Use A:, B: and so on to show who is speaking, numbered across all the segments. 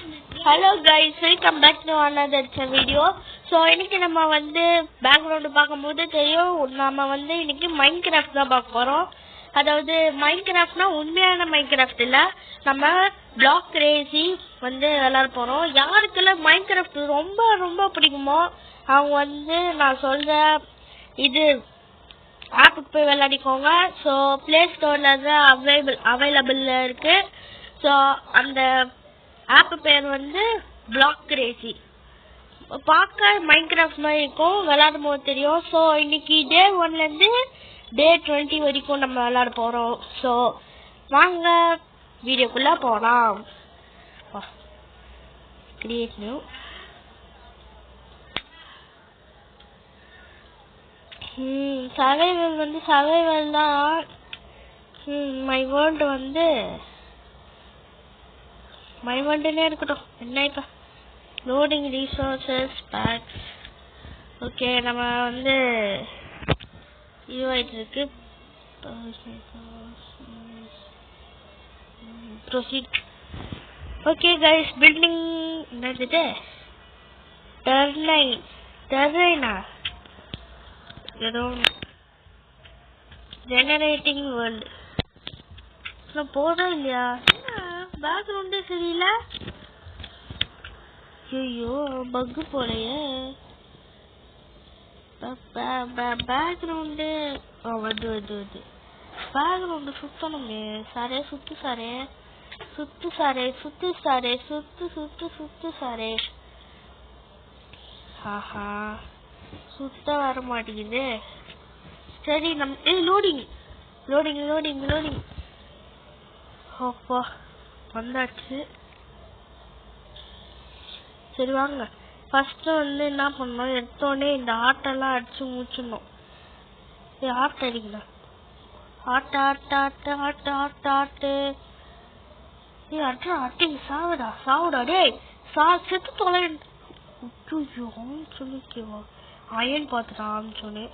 A: Hello guys, welcome back to another video. So இன்னைக்கு நம்ம வந்து பேக்ரவுண்ட் பாக்கும்போது தெரியும் நாம வந்து இன்னைக்கு மைன்கிராஃப்ட் தான் பார்க்க போறோம். அதாவது மைன்கிராஃப்ட்னா உண்மையான மைன்கிராஃப்ட் இல்ல, நம்ம பிளாக் கிரேசி வந்து விளையாட போறோம். யாருக்கெல்லாம் மைன்கிராஃப்ட் ரொம்ப ரொம்ப பிடிக்குமோ அவங்க வந்து நான் சொல்ற இது ஆப்புக்கு போய் விளையாடிக்கோங்க. ஸோ பிளே ஸ்டோர்ல தான் அவைலபிள் இருக்கு. ஸோ அந்த ஆப் பேர் வந்து பிளாக் கிரேசி. பார்க்க மைன்கிராஃப்ட் மாதிரி இருக்கும், விளையாடும் போது தெரியும். ஸோ இன்னைக்கு டே 1ல இருந்து டே 20 வரைக்கும் நம்ம விளையாட போறோம். ஸோ வாங்க வீடியோக்குள்ள போலாம். Create new. சர்வைவல் வந்து சர்வைவல் தான். மை வேர்ல்டு வந்து மை வேர்ல்டுனே இருக்கட்டும். என்ன இப்ப லோடிங் ரிசோர்சஸ் பேக்ஸ். ஓகே, நம்ம வந்து இதுவாயிட்டு இருக்கு. ப்ரொசீட். ஓகே கைஸ், பில்டிங் என்னது டர்னைனா ஏதோ ஜெனரேட்டிங் வேர்ல்டு. நான் போதும் இல்லையா? பேக்ரவுண்டே சரியில்லை. ஐயோ பக்கு போலையே பேக்ரவுண்டு. வருது பேக்ரவுண்டு சுத்தணுமே. சாரே சுத்து சாரே சுத்து சாரே சுத்து சாரே சுத்து சுத்து சுத்து சாரே. ஆஹா, சுத்த வர மாட்டேங்குது. சரி நம்ம லோடிங் லோடிங் லோடிங் லோடிங். அப்பா வந்தாச்சு. சரி வாங்க, ஃபர்ஸ்ட் வந்து என்ன பண்ணணும், எடுத்தோடனே இந்த ஆட்டெல்லாம் அடிச்சு முடிச்சிடணும். ஆட்டு அடிக்கல, ஆட்டு ஆட்டு ஆட்டு ஆட்டு ஆட்டு ஆட்டு. அட்ரா அட்டி சாவுடா டேய் செத்து தொலை. சொல்லிக்கேவா அயன் பார்த்துட்டான்னு சொன்னேன்.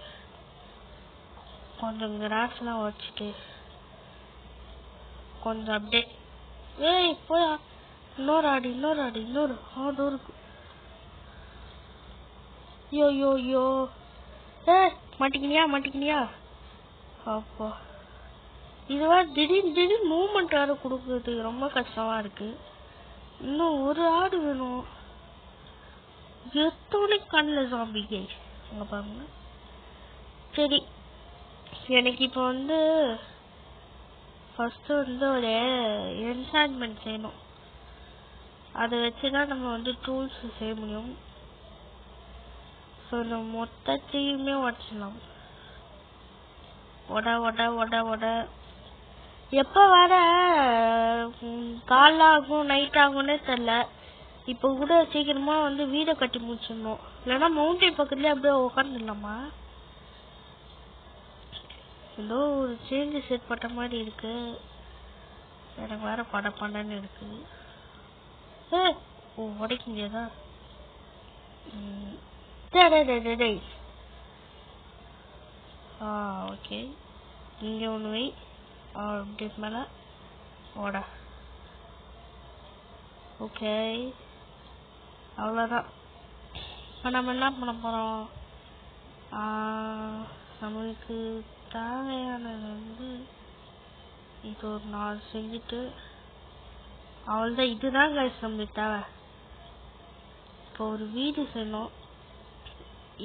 A: கொஞ்சம் கிராஸ் எல்லாம் வச்சுட்டு கொஞ்சம் அப்படியே போயா. இன்னொரு ஆடு இருக்கு. யோ மாட்டிக்கினியா. அப்பா இதுவா திடீர்னு மூவ்மெண்ட் வேற கொடுக்குறது ரொம்ப கஷ்டமா இருக்கு. இன்னும் ஒரு ஆடு வேணும். எத்தனை கண்ணில் சாம்பிங்க அங்க பாருங்க. சரி, எனக்கு இப்போ வந்து ஃபர்ஸ்ட் வந்து ஒரு என்சான்மெண்ட் செய்யணும். அதை வச்சுதான் நம்ம வந்து டூல்ஸ் செய்ய முடியும். ஸோ இந்த மொத்தத்தையுமே உடச்சிடலாம். ஒட எப்போ வர காலைல ஆகும் நைட் ஆகும்னே தெரியல. இப்போ கூட சீக்கிரமா வந்து வீடை கட்டி முடிச்சிடணும், இல்லைன்னா மவுண்டைன் பக்கத்துலேயே அப்படியே உட்காந்துடலாமா. ஏதோ ஒரு சேஞ்சஸ் ஏற்பட்ட மாதிரி இருக்கு. எனக்கு வேற பண்ணன்னு இருக்கு. உடைக்க முடியாதா? ஓகே, இங்க ஒண்ணு வை. அப்படி மேல ஓட. ஓகே, அவ்வளோதான். இப்போ நம்ம என்ன பண்ண போறோம், நம்மளுக்கு தேவையானது வந்து இது ஒரு 4 செஞ்சுட்டு அவ்வளோதான். இதுதான் கைஸ் நம்மளுக்கு தேவை. இப்போ ஒரு வீடு செய்யணும்.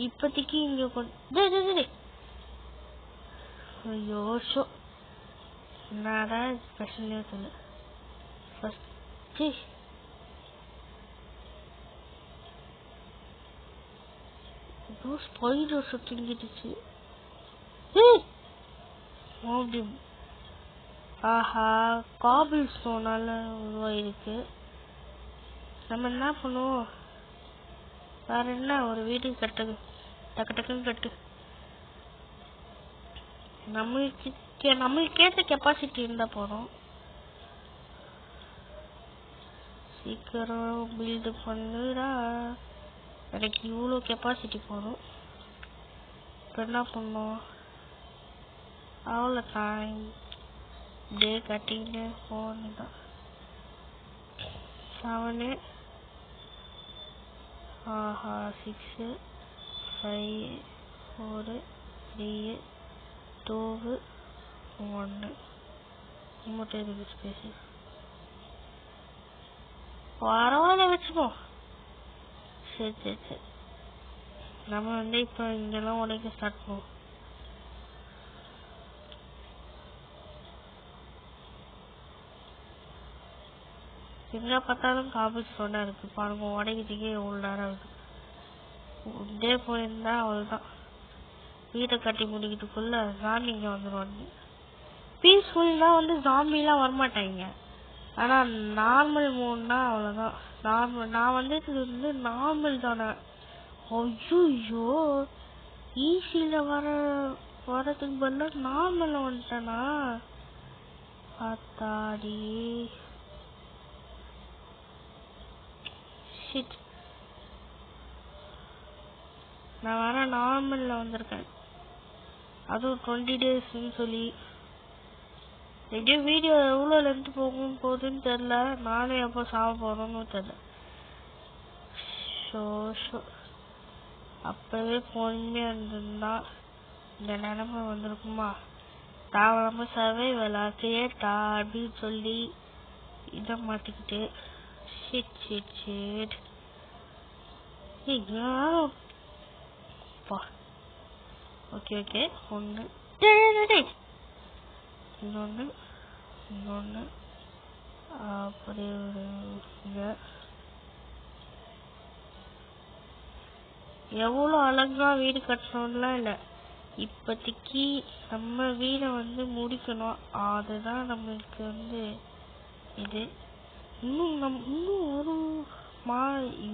A: இப்போதைக்கு இங்க ஐயோ ஷோ என்னடா ஸ்பெஷல் சொல்லு. ஃபர்ஸ்ட் ஏதோ ஸ்பைடர் தூங்கிடுச்சு. ஆஹா, காபிள் ஸ்டோனால உருவாயிருக்கு. நம்ம என்ன பண்ணுவோம், வேற என்ன ஒரு வீடு கட்டு, டக்குன்னு கட்டு. நம்மளுக்கு ஏற்ற கெப்பாசிட்டி இருந்தா போதும். சீக்கிரம் பில்டு பண்ணுடா. எனக்கு இவ்வளோ கெப்பாசிட்டி போதும். இப்போ என்ன பண்ணும், அவ்வளோ டைம் டே கட்டின்னு போனதான். 7 ஆஹா 6 5 4 3 2 1 மூட்டை ஸ்பேஸ் பரவாயில்ல வச்சுப்போ. சரி சரி சரி நம்ம வந்து இப்போ இங்கெல்லாம் உடைக்க ஸ்டார்ட் பண்ணுவோம். எங்க பார்த்தாலும் காபி சோடா இருக்கு பாருங்க. உடைக்கிறதுக்கே எவ்வளோ நேரம் ஆகுது. இதே போயிருந்தா அவ்வளோதான், வீட்டை கட்டி முடிக்கிறதுக்குள்ள ஜாம்பிங்க வந்துடுவாங்க. பீஸ்ஃபுல்னா வந்து ஜாம்பிலாம் வரமாட்டாங்க. ஆனா நார்மல் மோட்னா அவ்வளோதான். நார்மல் நான் வந்து இது வந்து நார்மல் தானே. ஐயோ ஈஸியில் வரதுக்கு பதிலாக நார்மலில் வந்துட்டேனா பார்த்தாடி. நான் வர நார்மல்ல வந்திருக்கேன், அதுவும் 20 daysன்னு சொல்லி. எங்கேயோ வீடியோ எவ்வளோ லென்த் போகுதுன்னு தெரியல. நானும் எப்போ சாப்பிட போறோம்னு தெரியல. அப்பவே பொறுமையா இருந்திருந்தா இந்த நிலைமை வந்திருக்குமா? தாவரமா சர்வைவலா கிரியேட்டா அப்படின்னு சொல்லி இதை மாட்டிக்கிட்டு ஓகே ஓகே. ஒன்று இன்னொன்று இன்னொன்று அப்படி ஒரு எவ்வளோ அழகா வீடு கட்டணும்லாம் இல்லை. இப்போதைக்கு நம்ம வீடை வந்து முடிக்கணும், அதுதான் நம்மளுக்கு வந்து இது. இன்னும் ஒரு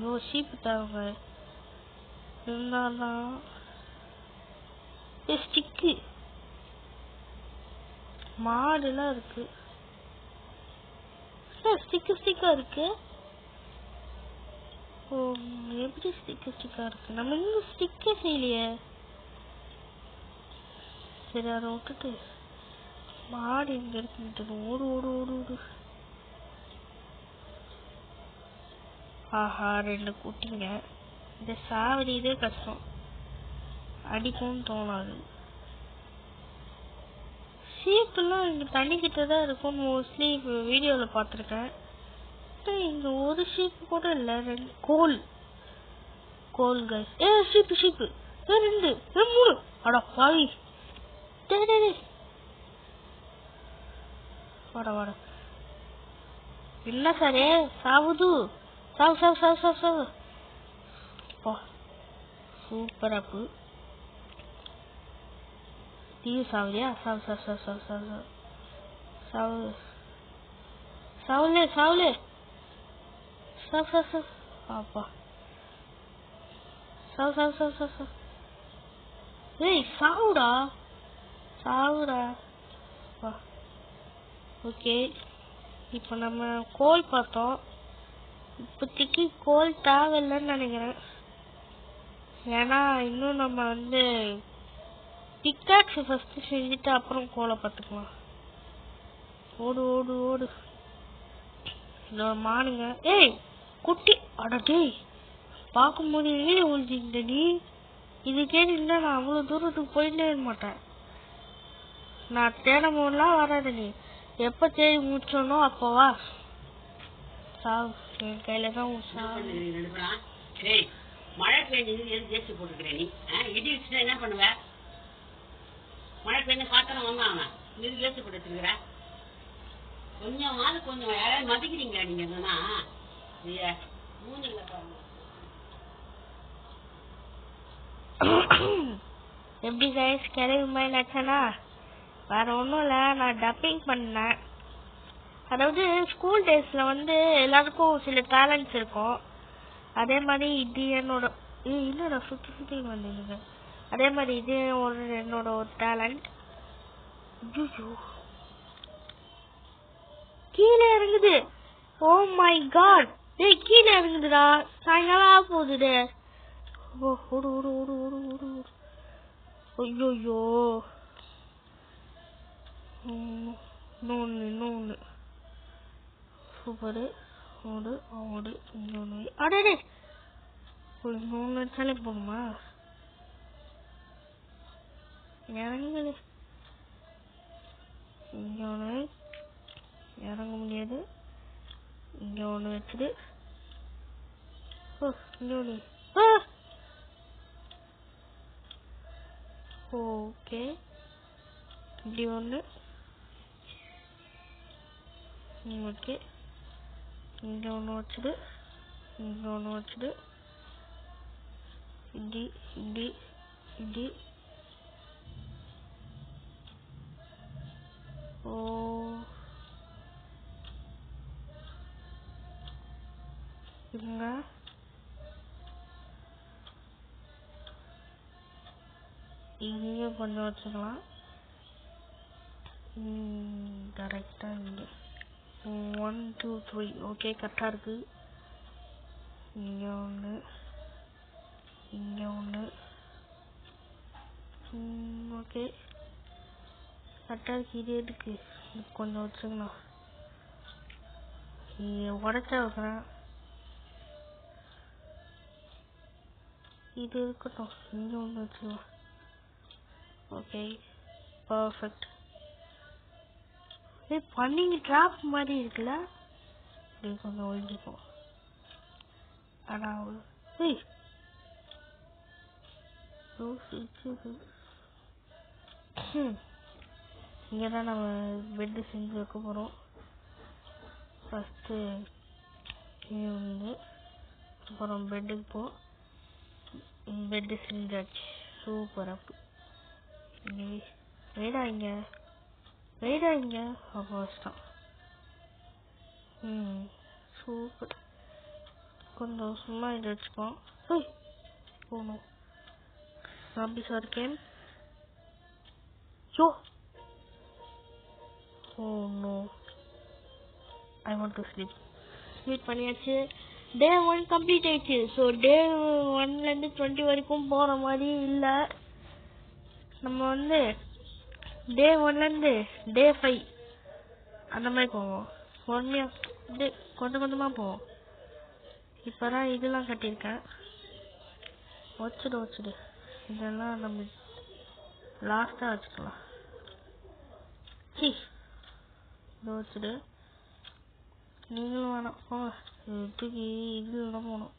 A: யோசிப்பு தரவங்க இருந்தால்தான். ஸ்டிக்கு மாடுலாம் இருக்கு, ஸ்டிக்கா இருக்கு. ஓ எப்படி ஸ்டிக்கா இருக்கு? நம்ம இன்னும் ஸ்டிக்கே செய்யலையே. சரி அதை விட்டுட்டு மாடு எங்க இருக்குன்னு ஓடு ஓடு ஓடு ஓடு. ஆஹா 2 குட்டிங்க. இந்த சாவடி இதே கஷ்டம், அடிக்கும்னு தோணாது. ஷீப்லாம் இங்க தண்ணிக்கிட்ட தான் இருக்கும் மோஸ்ட்லி. வீடியோவில் பார்த்துருக்கேன். இங்க ஒரு ஷீப் கூட இல்லை. 2 கோல்கள். ஷீப்பு 2 3 அடா பாவி. வாட என்ன சாரே சாவுது. சாவு சூப்பர் அப்பு. தீவு சாவுறியா? சாவுலே அப்பா சாவு. ஏய் சாவுடா. ஓகே இப்போ நம்ம கோல் பார்த்தோம். இப்போதைக்கு கோல் தேவையில்லைன்னு நினைக்கிறேன். ஏன்னா இன்னும் நம்ம வந்து பிக்காக்ஸ் ஃபர்ஸ்ட் செஞ்சுட்டு அப்புறம் கோலை பார்த்துக்கலாம். ஓடு ஓடு ஓடு. இன்னொரு மானுங்க. ஏய் குட்டி அடே பார்க்கும்போது வெளியே ஒழிஞ்சிக்கிட்ட நீ. இதுக்கே இல்லை நான் அவ்வளோ தூரத்துக்கு போயிட்டே இருக்க மாட்டேன். நான் தேடும் போதெல்லாம் வராது. நீ எப்போ தேடி முடிச்சோனோ அப்போவா சாவு. என் கையில தான்
B: மழை பெய்ஞ்சு ஜேசி போட்டுக்கிறேன். நீ இடி வச்சுட்டா என்ன பண்ணுவ? மழை பெய்ஞ்ச பாத்திரம் வந்தான் இது ஜேசி போட்டுருக்குற. கொஞ்சம் யாராவது மதிக்கிறீங்களா நீங்க? என்னன்னா மூஞ்சில பாருங்க
A: எப்படி கைஸ் கிளவி மாதிரி நச்சனா. வேற ஒன்றும் இல்லை, நான் டப்பிங் பண்ணேன். அதாவது ஸ்கூல் டேஸ்ல வந்து எல்லாருக்கும் சில டேலண்ட்ஸ் இருக்கும். அதே மாதிரி இது என்னோட சுத்தி வந்துங்க. அதே மாதிரி இது என்னோட ஒரு டேலண்ட். கீழே இறங்குது. Oh my god. டேய் கீழே இறங்குதுடா. சாயங்காலம் போகுது. ஓடு ஓடு ஓடு ஓடு ஓடு ஓடு. ஐயோ இன்னொன்னு சூப்பரு. ஓடு ஓடு இங்க ஒன்று அடே ஒரு 3 வச்சாலே போதுமா இறங்குது இங்க ஒன்று இறங்க முடியாது இங்க ஒன்று வச்சுது இங்க ஒன்று ஓகே இப்படி ஒன்று ஓகே இங்க ஒன்று வச்சுது இங்க ஒன்று வச்சுது இப்படி இப்படி இப்படி ஓ இங்க இங்கே கொஞ்சம் வச்சுக்கலாம் கரெக்டாக இங்கே 1 2 3 ஓகே கரெக்டாக இருக்கு இங்கே ஒன்று இங்கே ஒன்று ஓகே கரெக்டாக இருக்கு இது எதுக்கு கொஞ்சம் வச்சுக்கலாம் உடச்சா வைக்கிறேன் இது இருக்கட்டும் இங்கே ஒன்று வச்சுக்கலாம் ஓகே பர்ஃபெக்ட் பண்ணிங்க ட்ராப் மாதிரி இருக்குல்ல இப்படி கொஞ்சம் ஒழிஞ்சிக்கும் அதாவது இங்கே தான் நம்ம பெட்டு செஞ்சு வைக்க போகிறோம் ஃபஸ்ட்டு இது வந்து அப்புறம் பெட்டுக்கு போ பெட்டு செஞ்சாச்சு சூப்பராக வெயிடாங்க வெயிடாங்க அப்போ வச்சிட்டோம் சூப்பர் கொஞ்சம் சும்மா இது வச்சுப்போம் போகணும் சாம்பி sir game yo oh no I want to sleep பண்ணியாச்சு டே 1 கம்ப்ளீட் ஆயிடுச்சு ஸோ டே 1லேருந்து 20 வரைக்கும் போகிற மாதிரி இல்லை நம்ம வந்து டே 1லேருந்து டே 5 அந்த மாதிரி போவோம் பொறுமையாக கொஞ்சம் கொஞ்சமாக போவோம் இப்போ தான் இதெல்லாம் கட்டியிருக்கேன் வச்சுடு இதெல்லாம் நம்ம லாஸ்ட்டாக வச்சுக்கலாம் இதை வச்சுடு நீங்களும் வேணாம் போங்க தூக்கி இதில் தான் போகணும்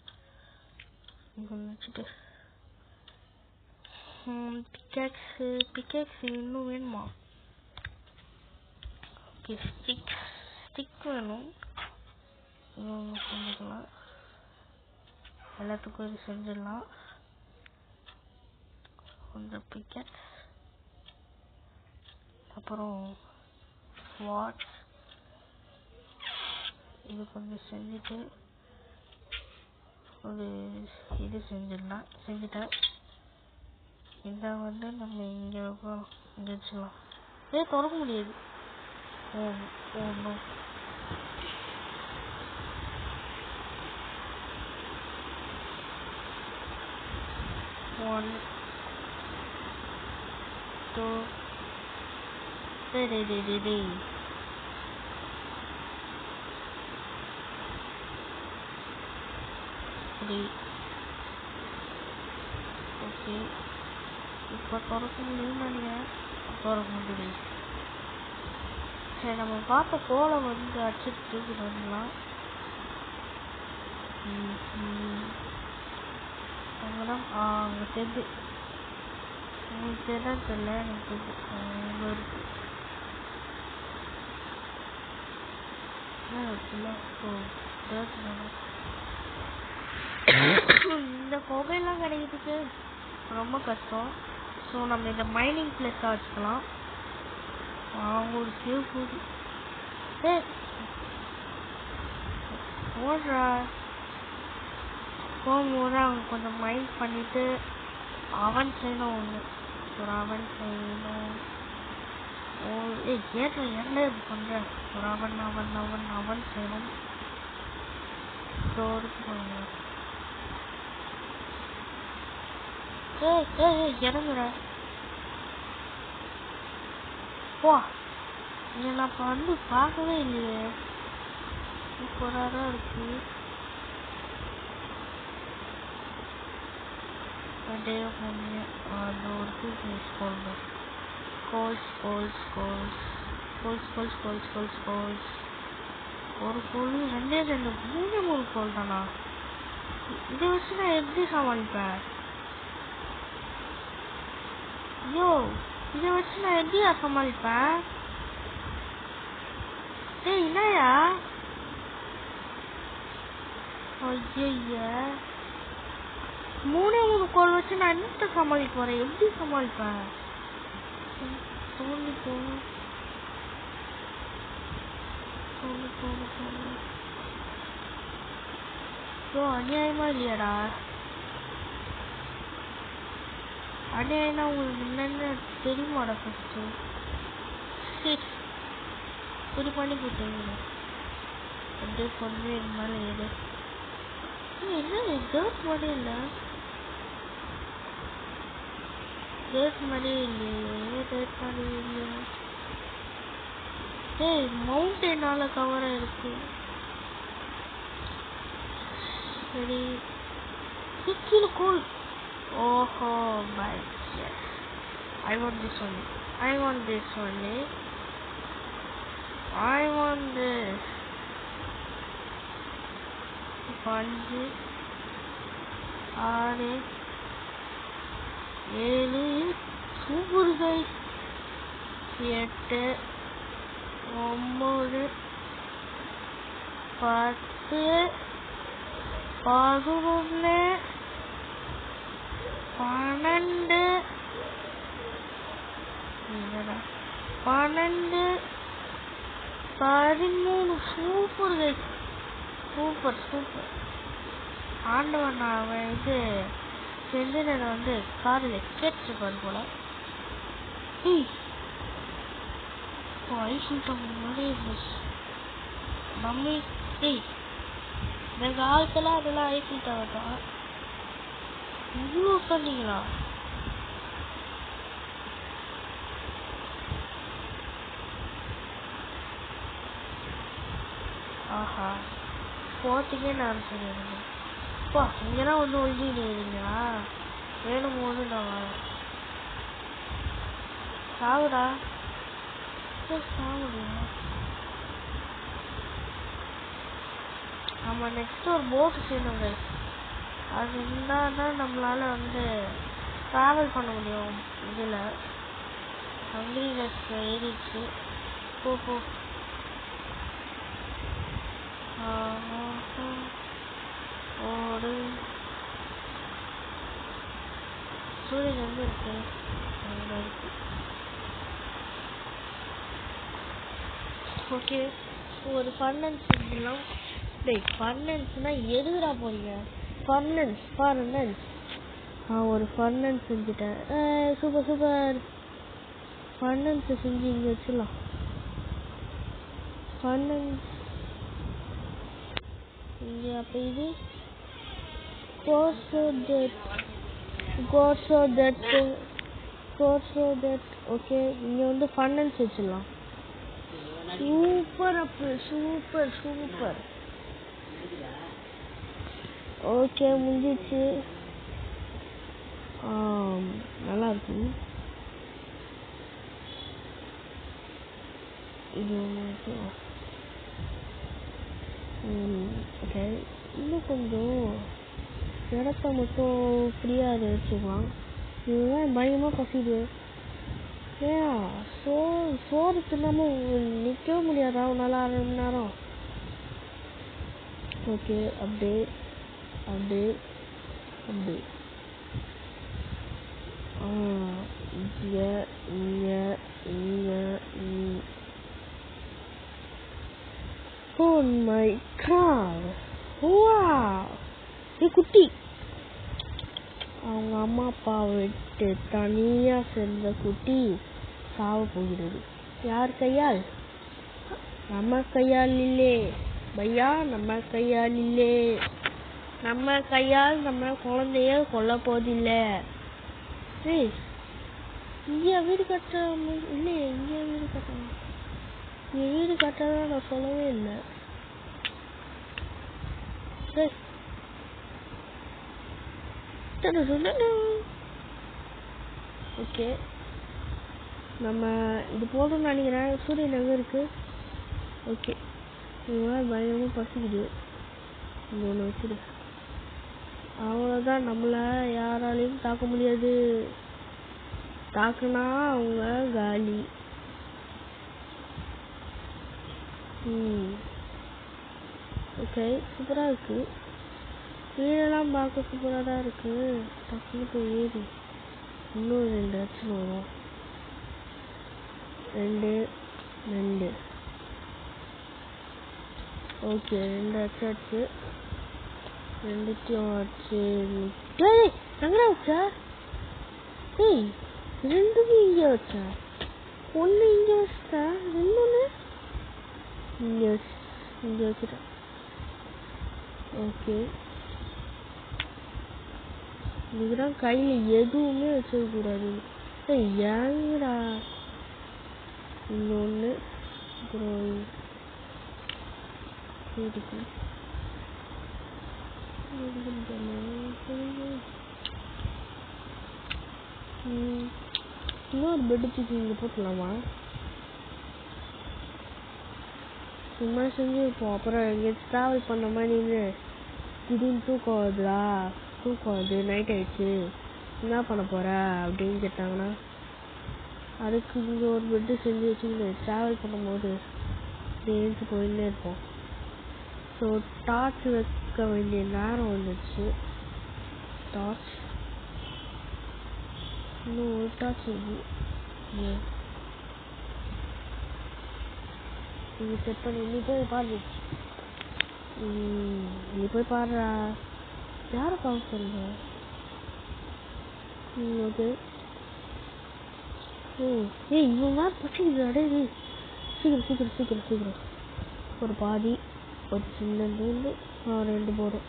A: இப்போ வச்சுட்டு பிக்கேக்ஸ் இன்னும் வேணுமா ஓகே ஸ்டிக் வேணும் செஞ்சுக்கலாம் எல்லாத்துக்கும் இது செஞ்சிடலாம் கொஞ்சம் பிக்கேக்ஸ் அப்புறம் வாட்ச் இது கொஞ்சம் செஞ்சுட்டு ஒரு இது செஞ்சுட்டேன் இதை வந்து நம்ம இங்கே இங்கே வச்சுக்கலாம் திறக்க முடியாது ஒன்றும் 1 2 3 ஓகே இப்போ திறக்க முடியும்னு நினைக்கிறேன் திறக்க முடியும் சரி நம்ம பார்த்த கோலை வந்து அடிச்சுட்டு தூக்கிட்டு வந்துடலாம் அங்கதான் அங்கே தெரிஞ்சு உங்களுக்கு தெரியாது தெரியல எனக்கு தெரிஞ்சு இருக்கு இந்த புகையெல்லாம் கிடைக்கிறதுக்கு ரொம்ப கஷ்டம் ஸோ நம்ம இந்த மைனிங் பிளேஸாக வச்சுக்கலாம் அவங்க ஒரு சேவ் போகுது ஓடுறா போகும்போது அவங்க கொஞ்சம் மைண்ட் பண்ணிட்டு அவன் செய்யணும் ஒன்று ஒரு அவன் செய்யணும் ஏற்ற என்ன இது பண்ணுற ஒரு அவன் செய்யணும் இறங்குற போ நான் இப்போ வந்து பார்க்கவே இல்லையே சூப்பராக தான் இருக்கு. அதே ஒன்று அந்த ஒரு பீஸ் போடணும். Goals goals goals goals goals goals goals goals ஒரு கோல் 2 3 கோல் தானா? இதை வச்சு நான் எப்படி சமாளிப்பேன்? ஐயோ, இதை வச்சு நான் எப்படி சமாளிப்பேன்? டேய் என்னையா? ஐயா, 3 கோல் வச்சு நான் என்னத்த சமாளிக்க போறேன்? எப்படி சமாளிப்பேன்? தோண்டி போகணும். அநியாயமா இல்லையாடா? அநியாயம்னா உங்களுக்கு என்னென்ன தெரியுமாடா? ஃபர்ஸ்ட் இப்படி பண்ணி போட்டீங்க. அப்படியே பொண்ணு மேலே ஏது என்ன டேர்ட் மாதிரி இல்லை, டேர்ட் மாதிரி இல்லையே, டேர்ட் மாதிரி இல்லையா? ஏய், மவுண்டெயினால கவரா இருக்கு. சரி, கீழ கோல். ஓஹோ மை எஸ், I want this one, I want this one, I want this. 5 6 7 super guys. 8 9 10 11 12 13. Super guys, super super. ஆண்டவன் அவன் இது செஞ்சதை வந்து காரில் கேட்டுருப்பாரு போல. ஐஃபில் முன்னாடி மம்மி இந்த காலத்துல அதெல்லாம் ஐஃபில் டவர் தான். இவ்வளோ உட்காந்தீங்களா? ஆஹா, போட்டிங்கே நான் சொல்லிடுறேன். அப்பா, இங்கெல்லாம் வந்து ஒழிஞ்சுங்களா? வேணும் போது நான் வரேன். சாவுடா, சாவுடியா. நம்ம நெக்ஸ்ட் ஒரு போட்டு செய்யணுங்க. அது இருந்தால் தான் நம்மளால வந்து ட்ராவல் பண்ண முடியும். இதில் ஹங்கிரினஸ் ஏறிடுச்சு. போ போ. ஓடு. சூரியன் எங்கே இருக்கு? அங்கே இருக்கு. ஓகே, ஒரு ஃபர்னன்ஸ் செஞ்சிடலாம். டேய், ஃபர்னன்ஸ்னா எதுக்குடா போறீங்க? ஃபர்னன்ஸ் ஒரு ஃபர்னன்ஸ் செஞ்சுட்டேன். Super super. ஃபர்னன்ஸை செஞ்சு இங்கே வச்சிடலாம். ஃபர்னன்ஸ் இங்கே. அப்போ இது ஓகே, இங்கே வந்து ஃபர்னன்ஸ் வச்சிடலாம். சூப்பர் அப்பு, சூப்பர் சூப்பர். ஓகே, முடிஞ்சிச்சு. நல்லா இருக்கு. இது ஓகே, இன்னும் கொஞ்சம் இடத்த மட்டும் ஃப்ரீயாக வச்சுக்கலாம். இதுதான் பயங்கரமாக பசிது. ஏன் சோறு தின்னாமல் நிற்கவே முடியாதா உன்னால 1/2 மணி நேரம்? ஓகே, அப்படியே அப்படியே அப்படியே இங்கே இங்கே இங்கே. Oh my god! Wow! குட்டி அவங்க அம்மா அப்பா விட்டு தனியா சென்ற குட்டி சாவ போகிறது. யார் கையால்? நம்ம கையால் இல்லே பையா, நம்ம கையால் இல்லே. நம்ம கையால் நம்ம குழந்தைய கொல்ல போதில்லை. இங்கே வீடு கட்ட இல்லையே, இங்கே வீடு கட்டணும். இங்கே வீடு கட்டதான் நான் சொல்லவே இல்லை. ஓகே, நம்ம இது போதும்னு நினைக்கிறேன். சூரியன் எங்கே இருக்கு? ஓகே, இவங்களாம் பயங்கரமாக பசிக்குது. இங்கே ஒன்று வச்சுடு. அவ்வளோதான், நம்மளை யாராலையும் தாக்க முடியாது. தாக்குனா அவங்க காலி. ஓகே, சூப்பராக இருக்குது. வீடெல்லாம் பார்க்க சூப்பராக தான் இருக்குது. டக்குனு போய் ஏறி இன்னும் 2 அடிச்சுன்னு வரும். 2 ஓகே, 2 அடிச்சாச்சு. 2த்தையும் அடிச்சு எங்கடா வச்சா? 2மே இங்கே வச்சா. 1 இங்கே வச்சுட்டா, இன்னொன்று இங்கே வச்சுட்டேன். ஓகே, இதுதான் கையில் எதுவுமே வச்சுக்கூடாது. ஏங்கடா இங்கே ஒன்று, அப்புறம் இன்னொரு பெட்டு தூக்கி இங்கே போட்டலாமா? சும்மா செஞ்சு இருப்போம். அப்புறம் எங்கேயாச்சும் ட்ராவல் பண்ண மாதிரி திடீர்னு தூக்கம் வருது, நைட் ஆயிடுச்சு, என்ன பண்ண போகிற அப்படின்னு கேட்டாங்கன்னா, அதுக்கு இங்கே ஒரு பெட்டு செஞ்சு வச்சுக்கிட்டு ட்ராவல் பண்ணும்போது எழுந்து போயின்னே இருப்போம். ஸோ டார்ச் வைக்க வேண்டிய நேரம் வந்துடுச்சு. டார்ச் இன்னும் ஒரு டார்ச் இருக்கு. நீ செட் பண்ணி நீ போய் பாரு. நீ போய் பாடுறா. யாரை பார்க்க சொல்லுங்க? ஓகே. இவன் மாதிரி பசிக்குது. சீக்கிரம். ஒரு பாதி, ஒரு சின்ன 2 போதும்.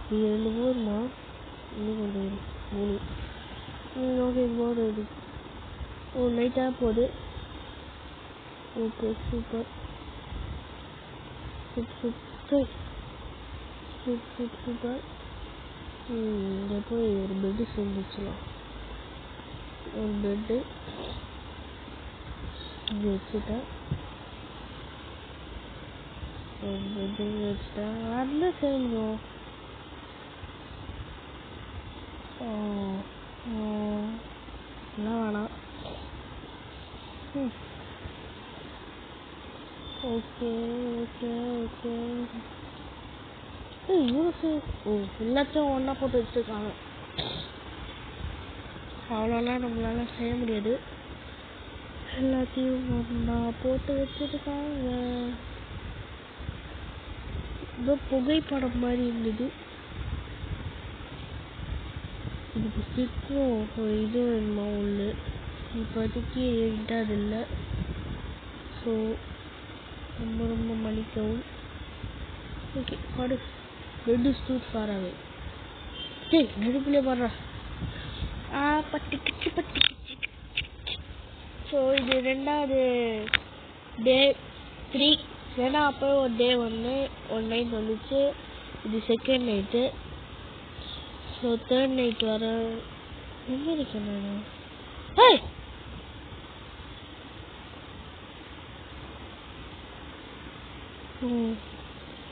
A: இது 2 போதுமா? இன்னும் கொஞ்சம் 3. ஓகே, போதும். இது நைட்டாக போகுது. Okay, super. இங்கே போய் ஒரு பெட்டு செஞ்சுக்கலாம். ஒரு பெட்டு இங்கே வச்சுட்டேன். அதில் செய்யணும். எல்லாம் வேணாம். ஓகே. எல்லாத்தையும் ஒன்றா போட்டு வச்சுருக்காங்க. அவ்வளோலாம் நம்மளால செய்ய முடியாது. எல்லாத்தையும் ஒன்றா போட்டு வச்சுருக்காங்க. ஏதோ புகைப்படம் மாதிரி இருந்தது. இதுக்கு சீக்கிரம் இது வேணுமா ஒன்று. இப்போதைக்கு என்கிட்ட அது இல்லை. ஸோ ரொம்ப மன்னிக்கவும். ஓகே, பாடு. பெட்டு ஸ்டூட் பாராவே. நெருப்பிலே பாடுறா. பட்டிக்கிச்சு. ஸோ இது 2வது டே 3. ஏன்னா அப்போ ஒரு டே 1 நைட் வந்துச்சு. இது 2nd night. So 3rd night வர எங்கே இருக்கேன் நான்?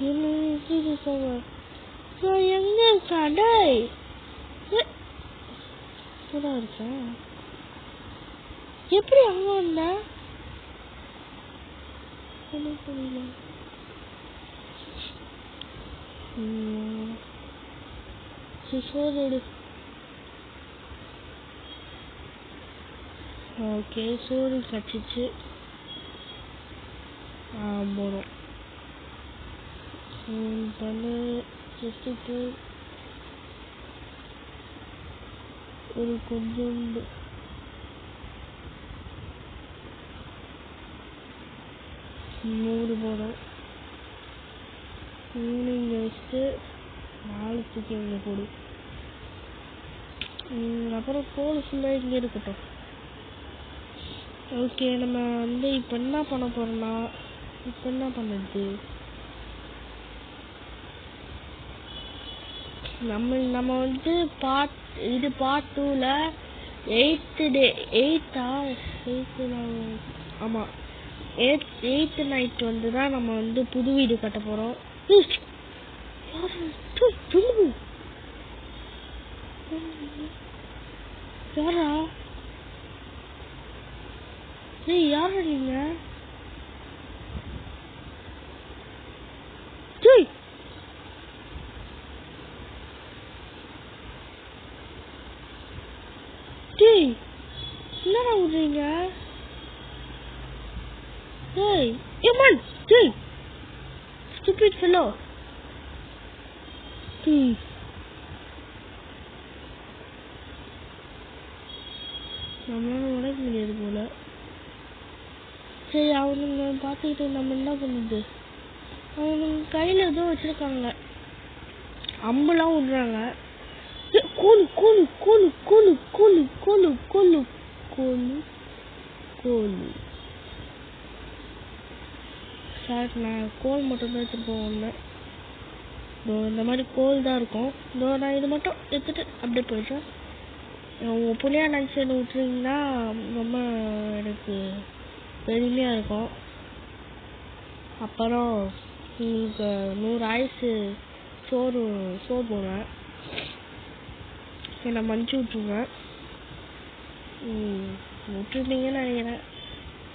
A: என்ன இருக்காங்க? எங்க கடை இருக்கா? எப்படி அங்க வந்தா? புரியல. சோறு. ஓகே, சோறு கச்சிச்சு. போனோம். ஒரு கொஞ்சோண்டு போனோம். ஈவினிங் வச்சுட்டு 4 இங்கே போடு. அப்புறம் தோல் ஃபுல்லாக இங்கே இருக்கட்டும். ஓகே, நம்ம இப்போ என்ன பண்ண போகிறோம்னா, இப்போ என்ன பண்ணுறது? நம்ம வந்து பார்ட் 2ல 8th நைட் வந்து தான் நம்ம வந்து புது வீடு கட்ட போறோம். யாரா யாரா நீங்க? என்னடா விடுறீங்க? Stupid fellow. நம்மளால உடைக்க முடியாது போல. சரி, அவனுங்க பார்த்துக்கிட்டு நம்ம என்ன பண்ணுது? அவனுங்க கையில ஏதோ வச்சிருக்காங்க, அம்புலாம் விடுறாங்க. கோலு கோலு கோலு கோலு கோலு கோலு கோலு கோலு கோலு. சார், நான் கோல் மட்டும் தான் எடுத்துட்டு போவேன். இந்த மாதிரி கோல் தான் இருக்கும். நான் இது மட்டும் எடுத்துட்டு அப்படியே போயிடுறேன். உங்கள் புள்ளியா நினச்சி என்ன விட்டுறீங்கன்னா ரொம்ப எனக்கு பெருமையா இருக்கும். அப்புறம் உங்களுக்கு 100 ஆயுசு சோறு போடுவேன். என்னை மன்னிச்சு விட்டுருங்க. விட்டுருந்தீங்கன்னு நினைக்கிறேன்.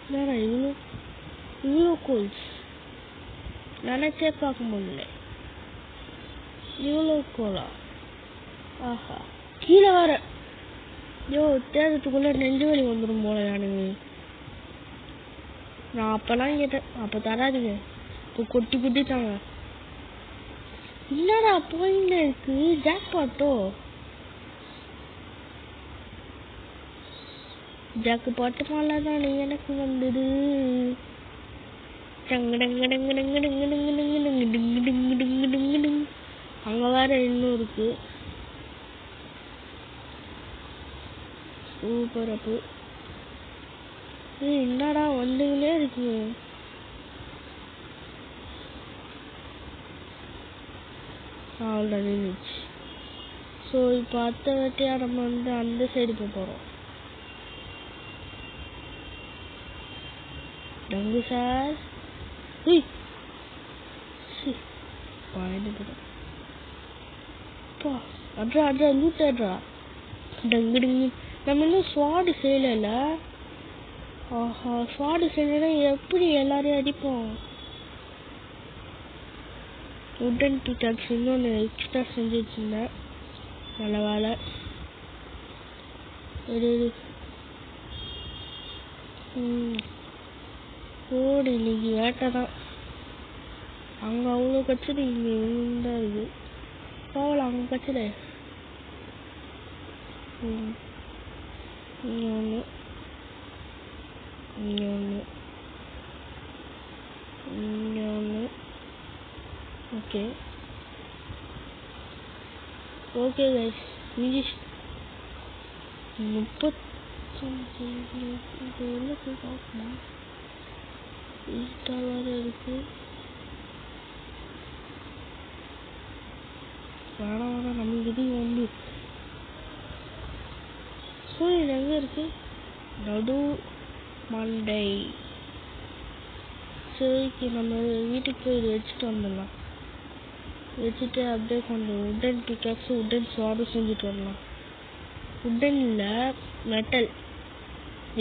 A: என்னடா இவ்வளோ கோல்ஸ் நினைச்சே பார்க்க முடியல. இவ்வளோ கோலா? ஆஹா, கீழே வர தேடுறதுக்குள்ள நெஞ்சு வலி வந்துடும் போல. நான் அப்பெல்லாம் கேட்டேன், அப்ப தராதுங்க, இப்போ கொட்டி தாங்க. என்னடா போயின்னு இருக்கு? ஜாக் பாட்டோ? ஜாக்கு பாட்டு மாலை தான் எனக்கு வந்தது. அங்க வேற இன்னும் இருக்கு. சூப்பர். அப்போ என்னடா வந்துங்களே இருக்கு. ஆல்ரெடி இருந்துச்சு. ஸோ இப்போ அடுத்த வாட்டியா நம்ம வந்து அந்த சைடு போகிறோம். டங்கு சார், அட்ரா லூட்டா. டங்கு டங்கு. நம்ம இன்னும் ஸ்வாடு செய்யல. ஆஹா, ஸ்வாடு செய்யலைன்னா எப்படி எல்லாரையும் அடிப்போம்? உட்டன் பிகாக்ஸ் இன்னொன்று எக்ஸ்ட்ரா செஞ்சு வச்சிருந்தேன். நல்ல வேலை. ஓடு, இன்னைக்கு வேட்டை தான். அங்கே அவ்வளோ கச்சிடு, இங்கே தான் இருக்கு. போகலாம், அங்கே கச்சிடு. இங்கே ஒன்று, இங்கே ஒன்று, இங்கே ஒன்று. Okay guys, finish. 35 உள்ள போய் பார்க்கணும். வேறு இருக்கு. வேணாம், நம்மளுக்கு இது வந்து சூரியன் எங்கே இருக்கு? நடு மண்டை. சரிக்கு நம்ம வீட்டுக்கு போய் இது வச்சுட்டு வந்துடலாம். வச்சுட்டு அப்படியே கொஞ்சம் உட்டன் பிக்காக்ஸு உட்டன் ஸ்வாடும் செஞ்சுட்டு வரலாம். உட்டன் இல்லை, மெட்டல்.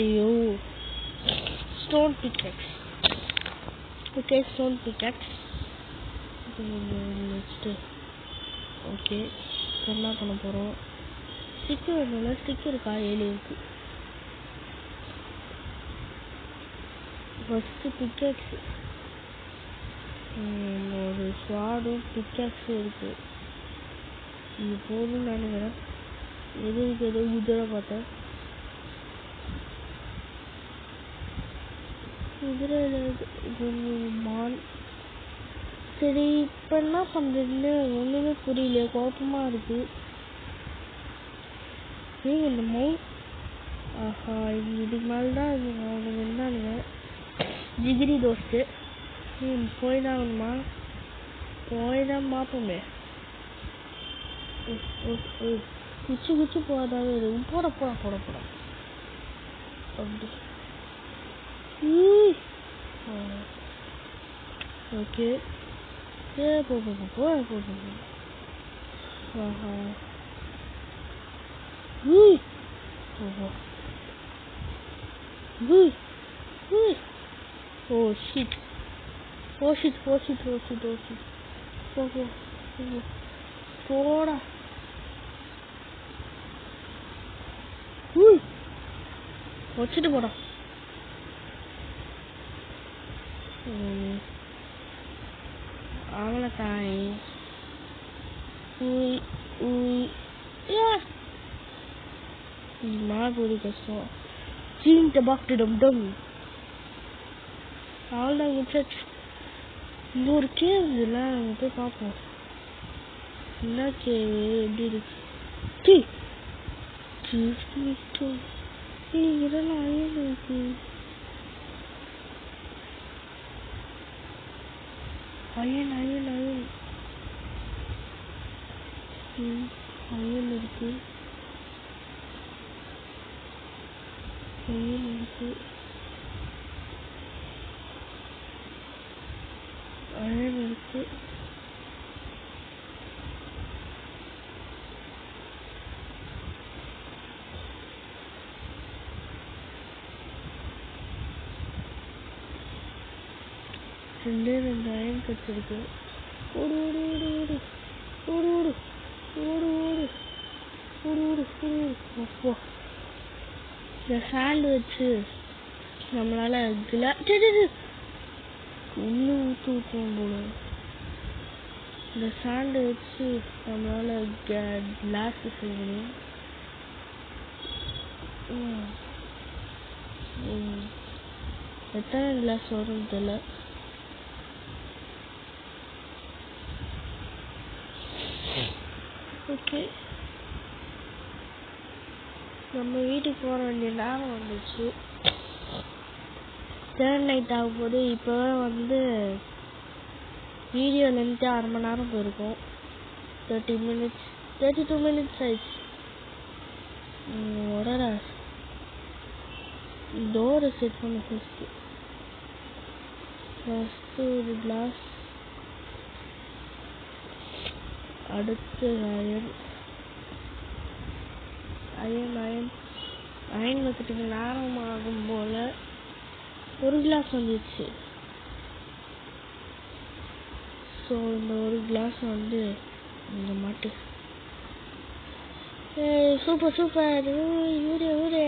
A: ஐயோ, stone pickaxe. Okay, stone pickaxe வச்சுட்டு. ஓகே, என்ன பண்ண போகிறோம்? ஸ்டிக்கு வேணும்ல. ஸ்டிக் இருக்கா? 7 இருக்கு. ஃபஸ்ட்டு பிக்காக்ஸு, ஒரு ஸ்வாடும் பிக்காக்ஸும் இருக்கு. இது போதும்னு நினைக்கிறேன். எது ஏதோ குதிரை பார்த்தேன். குதிரையில் மான். சரி, இப்போ என்ன பண்ணுறதுன்னு ஒன்றுமே புரியல, குழப்பமாக இருக்கு. இந்த ஆஹா, இதுக்கு மேலே தான் அவனுங்க இருந்தானுங்க. ஜிகிரி தோஸ்து. போய் தான் ஆகணுமா? போய் தான் பார்ப்போமே. குச்சி குச்சி போதாவே இருக்கு. போட போட போட போட அப்படி. ஓகே போ போ போ போ போ போ போ. ஆஹா ஓஹோ oh shit oh shit oh shit oh shit oh shit போ போ போ போடா. வச்சுட்டு போடா. அவளை தாய் மாறுபடி கஷ்டம். சீன் டபாக்டிடம் டம். அவள்தான் முடிச்சாச்சு. இங்க ஒரு கேவ் இருக்குல்ல, அங்க போய் பார்ப்போம். என்ன கேவ் எப்படி இருக்கு? இதெல்லாம் அயன் இருக்கு. அயன் அயன் அயன் அயன் இருக்கு. அயன் இருக்கு. அயன் இருக்கு. ரெண்டு அயன் கட்சிருக்கு. ஓடு ஓடு ஓடு ஓடு ஓடு ஓடு ஓடு ஓடு ஓடு ஓடு ஓடு. அப்போ இந்த சாண்ட் வச்சு நம்மளால இன்னும் ஊற்றுவோம் போல. இந்த சாண்டை வச்சு நம்மளால கிளாஸ் செய்யணும். எத்தனை கிளாஸ் வரும் தெரியல. ஓகே நம்ம வீட்டுக்கு போக வேண்டிய நேரம் வந்துச்சு. தேர்ட் நைட் ஆகும் போது இப்போ வந்து வீடியோ லென்த்து 1/2 மணி நேரம் போயிருக்கும். 30 minutes 32 minutes ஆயிடுச்சு. உடனே டோரை செட் பண்ண ஃபஸ்ட்டு ஒரு கிளாஸ். அடுத்து அயன் அயன் அயன் அயன் வச்சுட்டு நேரம் ஆகும் போல ஒரு கிளாஸ் வந்துச்சு. ஸோ இந்த ஒரு கிளாஸ் வந்து இந்த மாட்டு. சூப்பர் சூப்பர் ஊரே ஊரே.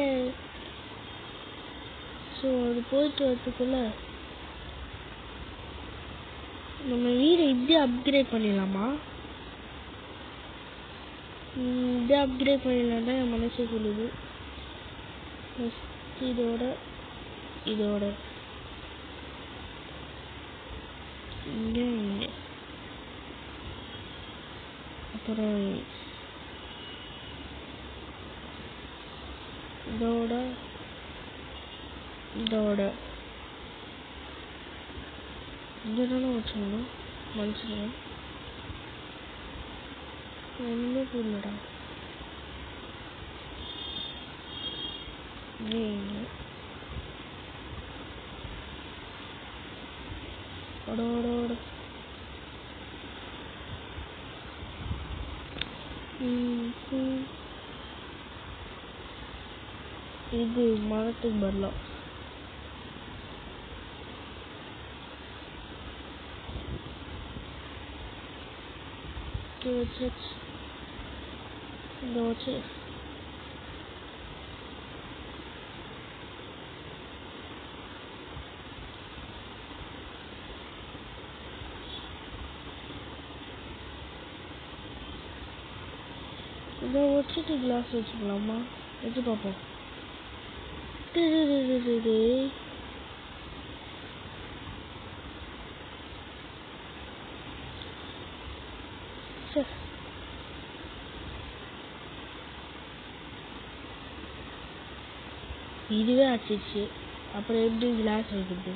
A: ஸோ அது போயிட்டு வரதுக்குள்ள நம்ம வீடை இப்படி அப்கிரேட் பண்ணிடலாமா? இப்படி அப்கிரேட் பண்ணிடலாம் தான் என் மனசு சொல்லுது. இதோட இதோட இங்கே அப்புறம் இதோட இதோட இதெல்லாம் வச்சுக்கணும். மனுஷன் ஒன்றுமே புரியலடா. இது மரத்துக்கு பதிலா இந்த வச்சு இதை வச்சுட்டு கிளாஸ் வச்சுக்கலாமா? வச்சு பார்ப்போம். இதுவே ஆச்சிச்சு. அப்புறம் எப்படி கிளாஸ் வைக்கிறது?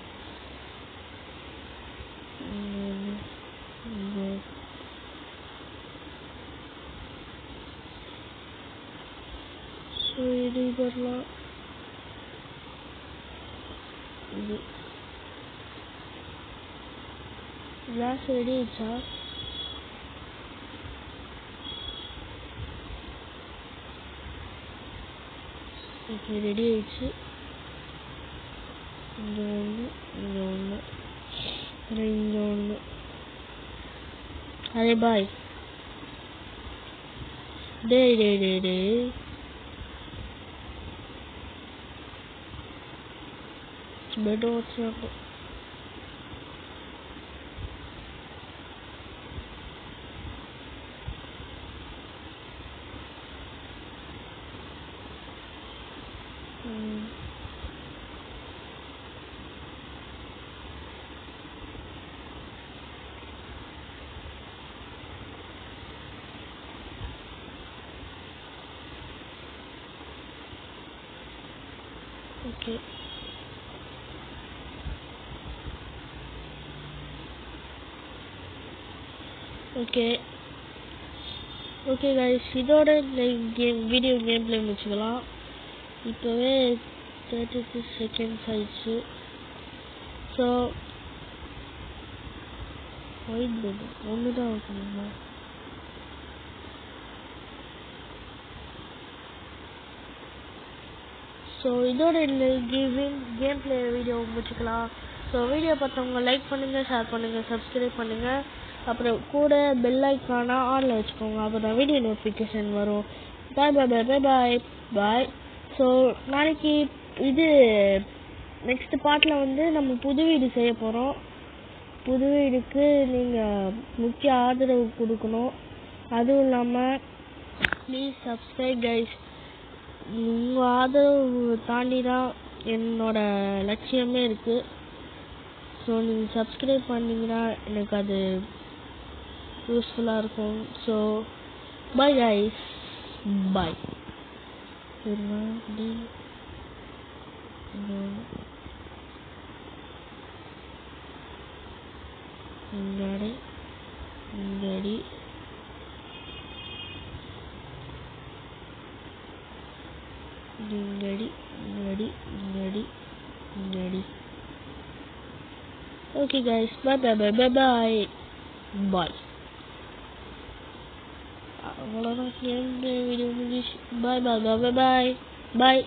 A: ஸோ இது வரலாம். இது கிளாஸ் ரெடி ஆயிடுச்சா? ஓகே ரெடி ஆயிடுச்சு. இங்கே ஒன்று, இங்கே ஒன்று, இங்கே ஒன்று. அரே பாய், டேய் டேய் டேய் டேய், பெட் வச்சு ஓகே. ஓகே ஓகே கைஸ், இதோட இந்த வீடியோ கேம் பிளே முடிச்சுக்கலாம். இப்போவே 36 செகண்ட்ஸ் ஆயிடுச்சு. ஸோ ஒயிட் போர்டு ஒன்று தான் வைக்கணுமா? ஸோ இதோட இந்த கேம் பிளே வீடியோ முடிச்சுக்கலாம். ஸோ வீடியோ பார்த்தவங்க லைக் பண்ணுங்கள், ஷேர் பண்ணுங்கள், சப்ஸ்கிரைப் பண்ணுங்கள். அப்புறம் கூட பெல் ஐக்கான ஆனில் வச்சுக்கோங்க. அப்போ தான் வீடியோ நோட்டிஃபிகேஷன் வரும். பாய் பாய் பாய் பாய் பாய் பாய். ஸோ நாளைக்கு இது நெக்ஸ்ட் பார்ட்டில் வந்து நம்ம புது வீடு செய்ய போகிறோம். புது வீடுக்கு நீங்கள் முக்கிய ஆதரவு கொடுக்கணும். அதுவும் இல்லாமல் ப்ளீஸ் சப்ஸ்கிரைப் கைஸ். உங்கள் ஆதரவு தாண்டி தான் என்னோட லட்சியமே இருக்குது. ஸோ நீங்கள் சப்ஸ்கிரைப் பண்ணிங்கன்னா எனக்கு அது யூஸ்ஃபுல்லாக இருக்கும். So bye guys, bye. இங்கடி இங்கடி இங்கடி இங்கடி இங்கடி இங்கடி. Okay guys, bye bye bye bye bye bye. அவ்வளோதான், வீடியோ முடிஞ்சிச்சு. பாய் பாய் பாய் பாய் பாய்.